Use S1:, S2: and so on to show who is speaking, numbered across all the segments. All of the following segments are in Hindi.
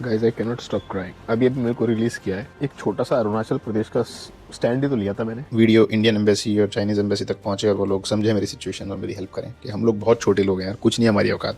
S1: Guys I cannot stop crying. अभी मेरे को रिलीज किया है एक छोटा सा अरुणाचल प्रदेश का स्टैंड ही तो लिया था मैंने। वीडियो इंडियन एम्बेसी और चाइनीज एम्बेसी तक पहुंचे और वो लोग समझे मेरी सिचुएशन और मेरी हेल्प करें कि हम लोग बहुत छोटे लोग हैं यार, कुछ नहीं हमारी औकात।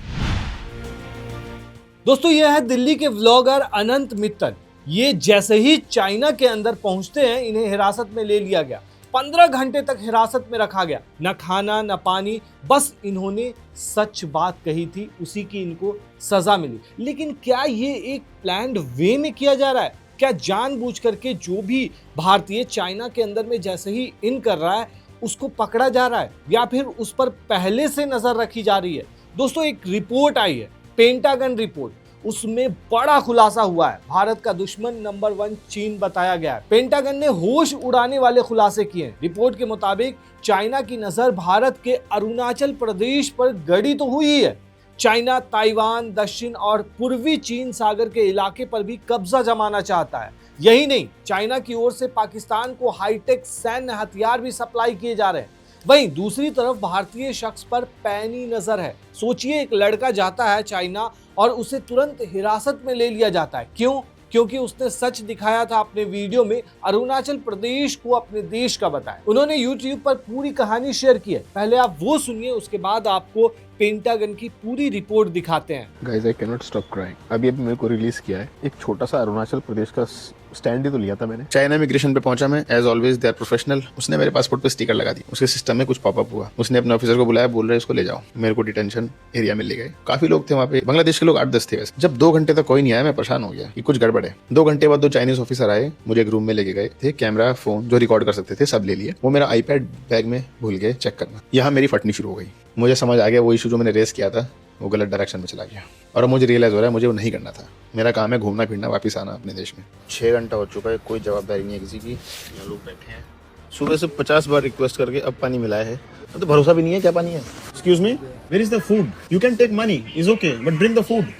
S2: दोस्तों यह है दिल्ली के व्लॉगर अनंत मित्तल। ये जैसे ही चाइना के अंदर पहुंचते हैं इन्हें हिरासत में ले लिया गया। 15 घंटे तक हिरासत में रखा गया, न खाना न पानी, बस इन्होंने सच बात कही थी, उसी की इनको सजा मिली। लेकिन क्या ये एक प्लान्ड वे में किया जा रहा है? क्या जानबूझ करके जो भी भारतीय चाइना के अंदर में जैसे ही इन कर रहा है उसको पकड़ा जा रहा है, या फिर उस पर पहले से नजर रखी जा रही है? दोस्तों एक रिपोर्ट आई है, पेंटागन रिपोर्ट, उसमें बड़ा खुलासा हुआ है। भारत का दुश्मन नंबर 1 चीन बताया गया है। पेंटागन ने होश उड़ाने वाले खुलासे किए हैं। रिपोर्ट के मुताबिक चाइना की नजर भारत के अरुणाचल प्रदेश पर गड़ी तो हुई है। चाइना ताइवान, दक्षिण और पूर्वी चीन सागर के इलाके पर भी कब्जा जमाना चाहता है। यही नहीं, चाइना की ओर से पाकिस्तान को हाईटेक सैन्य हथियार भी सप्लाई किए जा रहे हैं। वहीं दूसरी तरफ भारतीय शख्स पर पैनी नजर है। सोचिए, एक लड़का जाता है चाइना और उसे तुरंत हिरासत में ले लिया जाता है। क्यों? क्योंकि उसने सच दिखाया था अपने वीडियो में, अरुणाचल प्रदेश को अपने देश का बताया। उन्होंने YouTube पर पूरी कहानी शेयर की है। पहले आप वो सुनिए, उसके बाद आपको पेंटागन की पूरी रिपोर्ट दिखाते हैं।
S1: Guys I cannot stop crying. अभी मेरे को रिलीज किया है एक छोटा सा अरुणाचल प्रदेश का स्टैंड ही तो लिया था मैंने। चाइना इमिग्रेशन पे पहुंचा मैं, as always they are professional. उसने मेरे पासपोर्ट पे स्टिकर लगा दी। उसके सिस्टम में कुछ पॉपअप हुआ, उसने अपने ऑफिसर को बुलाया, बोल रहे इसको ले जाओ। मेरे को डिटेंशन एरिया में ले गए। काफी लोग थे वहाँ पे, बांग्लादेश के लोग 8-10 थे वैसे। जब 2 घंटे तक कोई नहीं आया, मैं परेशान हो गया कि कुछ गड़बड़ है। 2 घंटे बाद 2 चाइनीज ऑफिसर आए, मुझे एक रूम में लेके गए थे। कैमरा, फोन जो रिकॉर्ड कर सकते थे सब ले लिए। वो मेरा आईपैड बैग में भूल गए चेक करना। यहाँ मेरी फटनी शुरू हो गई। मुझे समझ आ गया वो इशू जो मैंने रेस किया था वो गलत डायरेक्शन में चला गया, और मुझे रियलाइज हो रहा है मुझे वो नहीं करना था। मेरा काम है घूमना फिरना, वापस आना अपने देश में। 6 घंटा हो चुका है, कोई जवाबदारी नहीं है किसी की। यहाँ लोग बैठे हैं, सुबह से 50 बार रिक्वेस्ट करके अब पानी मिलाया है। तो भरोसा भी नहीं है क्या पानी है।
S3: Excuse me, where is the food? You can take money, is okay, but bring the food.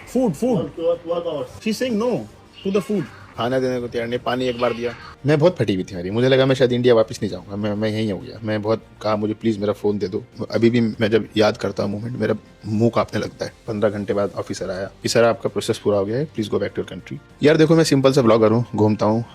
S3: Food. She's saying no to the food.
S1: खाना देने को तैयार नहीं, पानी एक बार दिया। मैं बहुत फटी हुई थी मेरी, मुझे लगा मैं शायद इंडिया वापस नहीं जाऊंगा, मैं यहीं हो गया। मैं बहुत कहा मुझे प्लीज़ मेरा फ़ोन दे दो। अभी भी मैं जब याद करता हूँ मोमेंट, मेरा मुंह कांपने लगता है। 15 घंटे बाद ऑफिसर आया कि सर आपका प्रोसेस पूरा हो गया है, please go back to your country. यार देखो, मैं सिंपल सा ब्लॉगर हूँ, घूमता हूँ,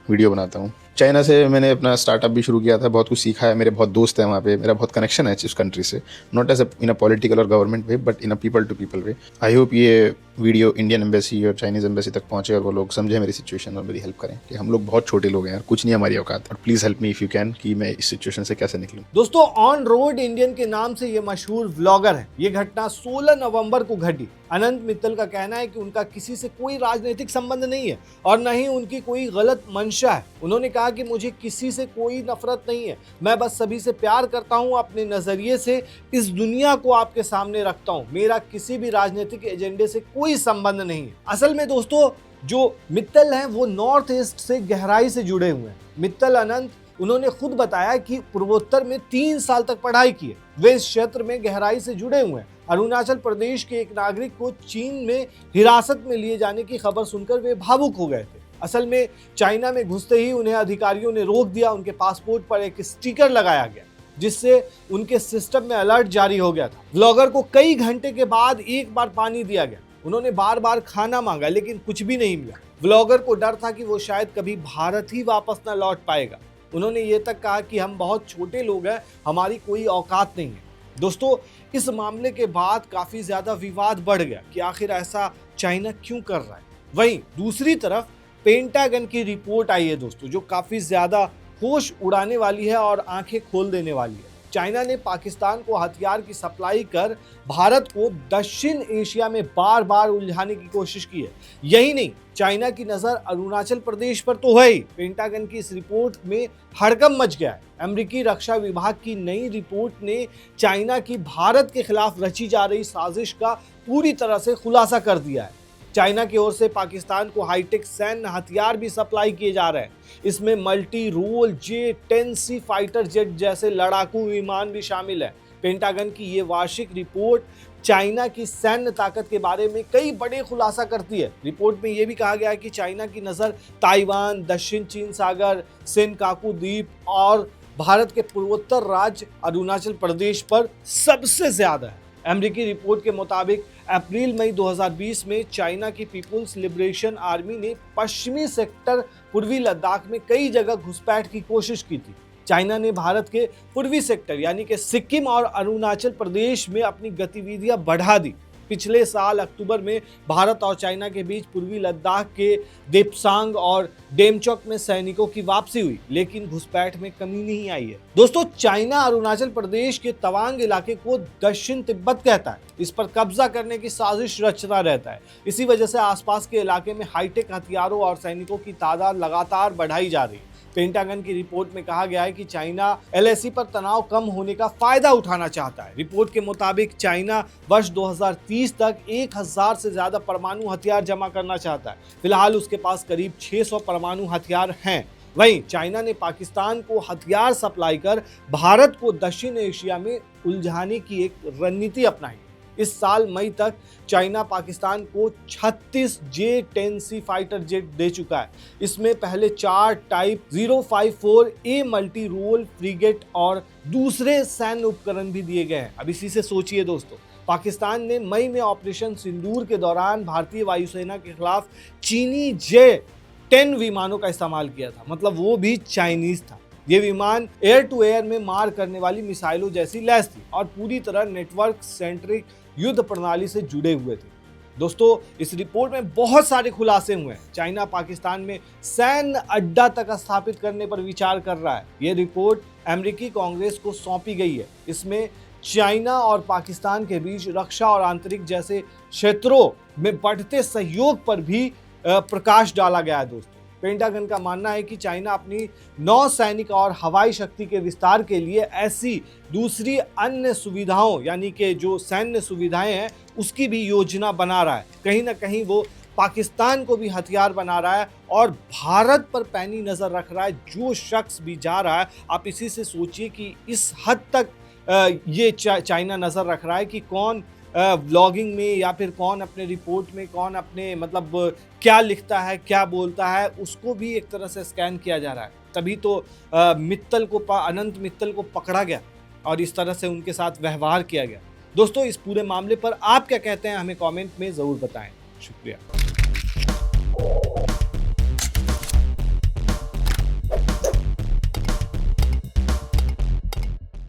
S1: वीडियो बनाता हूँ। चाइना से मैंने अपना स्टार्टअप भी शुरू किया था, बहुत कुछ सीखा है। मेरे बहुत दोस्त हैं वहाँ पे, मेरा बहुत कनेक्शन है इस कंट्री से, not as in a political और government way, but in a people to people way. I hope ये वीडियो इंडियन एम्बेसी और चाइनीज एम्बेसी तक पहुंचे और वो लोग समझे मेरी सिचुएशन और मेरी हेल्प करें कि हम लोग बहुत छोटे लोग हैं यार, कुछ नहीं हमारी औकात। और please help me if you can कि मैं इस सिचुएशन से कैसे निकलूँ।
S2: दोस्तों ऑन रोड इंडियन के नाम से ये मशहूर व्लॉगर है। ये घटना 16 नवंबर को घटी। अनंत मित्तल का कहना है कि उनका किसी से कोई राजनीतिक संबंध नहीं है और न ही उनकी कोई गलत मंशा है। उन्होंने कहा कि मुझे किसी से कोई नफरत नहीं है, मैं बस सभी से प्यार करता हूं, अपने नजरिए से इस दुनिया को आपके सामने रखता हूं। मेरा किसी भी राजनीतिक एजेंडे से कोई संबंध नहीं है। असल में दोस्तों जो मित्तल हैं वो नॉर्थ ईस्ट से गहराई से जुड़े हुए हैं। मित्तल अनंत, उन्होंने खुद बताया कि पूर्वोत्तर में 3 साल तक पढ़ाई की है। वे इस क्षेत्र में गहराई से जुड़े हुए हैं। अरुणाचल प्रदेश के एक नागरिक को चीन में हिरासत में लिए जाने की खबर सुनकर वे भावुक हो गए थे। असल में चाइना में घुसते ही उन्हें अधिकारियों ने रोक दिया। उनके पासपोर्ट पर एक स्टिकर लगाया गया जिससे उनके सिस्टम में अलर्ट जारी हो गया था। व्लॉगर को कई घंटे के बाद एक बार पानी दिया गया। उन्होंने बार बार खाना मांगा लेकिन कुछ भी नहीं मिला। व्लॉगर को डर था कि वो शायद कभी भारत ही वापस न लौट पाएगा। उन्होंने ये तक कहा कि हम बहुत छोटे लोग हैं, हमारी कोई औकात नहीं है। दोस्तों इस मामले के बाद काफी ज्यादा विवाद बढ़ गया कि आखिर ऐसा चाइना क्यों कर रहा है। वहीं दूसरी तरफ पेंटागन की रिपोर्ट आई है दोस्तों, जो काफी ज्यादा होश उड़ाने वाली है और आंखें खोल देने वाली है। चाइना ने पाकिस्तान को हथियार की सप्लाई कर भारत को दक्षिण एशिया में बार बार उलझाने की कोशिश की है। यही नहीं, चाइना की नजर अरुणाचल प्रदेश पर तो है ही। पेंटागन की इस रिपोर्ट में हड़कंप मच गया है। अमेरिकी रक्षा विभाग की नई रिपोर्ट ने चाइना की भारत के खिलाफ रची जा रही साजिश का पूरी तरह से खुलासा कर दिया है। चाइना की ओर से पाकिस्तान को हाईटेक सैन्य हथियार भी सप्लाई किए जा रहे हैं। इसमें multi role J-10C fighter jet जैसे लड़ाकू विमान भी शामिल है। पेंटागन की ये वार्षिक रिपोर्ट चाइना की सैन्य ताकत के बारे में कई बड़े खुलासा करती है। रिपोर्ट में यह भी कहा गया है कि चाइना की नज़र ताइवान, दक्षिण चीन सागर, सेनकाकू द्वीप और भारत के पूर्वोत्तर राज्य अरुणाचल प्रदेश पर सबसे ज्यादा है। अमेरिकी रिपोर्ट के मुताबिक अप्रैल मई 2020 में चाइना की पीपुल्स लिबरेशन आर्मी ने पश्चिमी सेक्टर पूर्वी लद्दाख में कई जगह घुसपैठ की कोशिश की थी। चाइना ने भारत के पूर्वी सेक्टर यानी कि सिक्किम और अरुणाचल प्रदेश में अपनी गतिविधियां बढ़ा दी। पिछले साल अक्टूबर में भारत और चाइना के बीच पूर्वी लद्दाख के देपसांग और डेमचोक में सैनिकों की वापसी हुई, लेकिन घुसपैठ में कमी नहीं आई है। दोस्तों, चाइना अरुणाचल प्रदेश के तवांग इलाके को दक्षिण तिब्बत कहता है। इस पर कब्जा करने की साजिश रचता रहता है। इसी वजह से आसपास के इलाके में हाईटेक हथियारों और सैनिकों की तादाद लगातार बढ़ाई जा रही है। पेंटागन की रिपोर्ट में कहा गया है कि चाइना एलएसी पर तनाव कम होने का फायदा उठाना चाहता है। रिपोर्ट के मुताबिक चाइना वर्ष 2030 तक 1000 से ज्यादा परमाणु हथियार जमा करना चाहता है। फिलहाल उसके पास करीब 600 परमाणु हथियार हैं। वहीं चाइना ने पाकिस्तान को हथियार सप्लाई कर भारत को दक्षिण एशिया में उलझाने की एक रणनीति अपनाई। इस साल मई तक चाइना पाकिस्तान को 36 J-10C फाइटर जेट दे चुका है। इसमें पहले 4 type 054A multi role frigate और दूसरे सैन्य उपकरण भी दिए गए हैं। अब इसी से सोचिए दोस्तों, पाकिस्तान ने मई में ऑपरेशन सिंदूर के दौरान भारतीय वायुसेना के खिलाफ चीनी J-10 विमानों का इस्तेमाल किया था, मतलब वो भी चाइनीज था। ये विमान एयर टू एयर में मार करने वाली मिसाइलों जैसी लैस थी और पूरी तरह नेटवर्क सेंट्रिक युद्ध प्रणाली से जुड़े हुए थे। दोस्तों, इस रिपोर्ट में बहुत सारे खुलासे हुए हैं। चाइना पाकिस्तान में सैन्य अड्डा तक स्थापित करने पर विचार कर रहा है। ये रिपोर्ट अमेरिकी कांग्रेस को सौंपी गई है। इसमें चाइना और पाकिस्तान के बीच रक्षा और आंतरिक जैसे क्षेत्रों में बढ़ते सहयोग पर भी प्रकाश डाला गया है। दोस्तों, पेंटागन का मानना है कि चाइना अपनी नौसैनिक और हवाई शक्ति के विस्तार के लिए ऐसी दूसरी अन्य सुविधाओं यानी कि जो सैन्य सुविधाएं हैं उसकी भी योजना बना रहा है। कहीं ना कहीं वो पाकिस्तान को भी हथियार बना रहा है और भारत पर पैनी नजर रख रहा है। जो शख्स भी जा रहा है, आप इसी से सोचिए कि इस हद तक ये चाइना नजर रख रहा है कि कौन व्लॉगिंग में या फिर कौन अपने रिपोर्ट में कौन अपने मतलब क्या लिखता है, क्या बोलता है, उसको भी एक तरह से स्कैन किया जा रहा है। तभी तो अनंत मित्तल को पकड़ा गया और इस तरह से उनके साथ व्यवहार किया गया। दोस्तों, इस पूरे मामले पर आप क्या कहते हैं, हमें कमेंट में ज़रूर बताएं। शुक्रिया।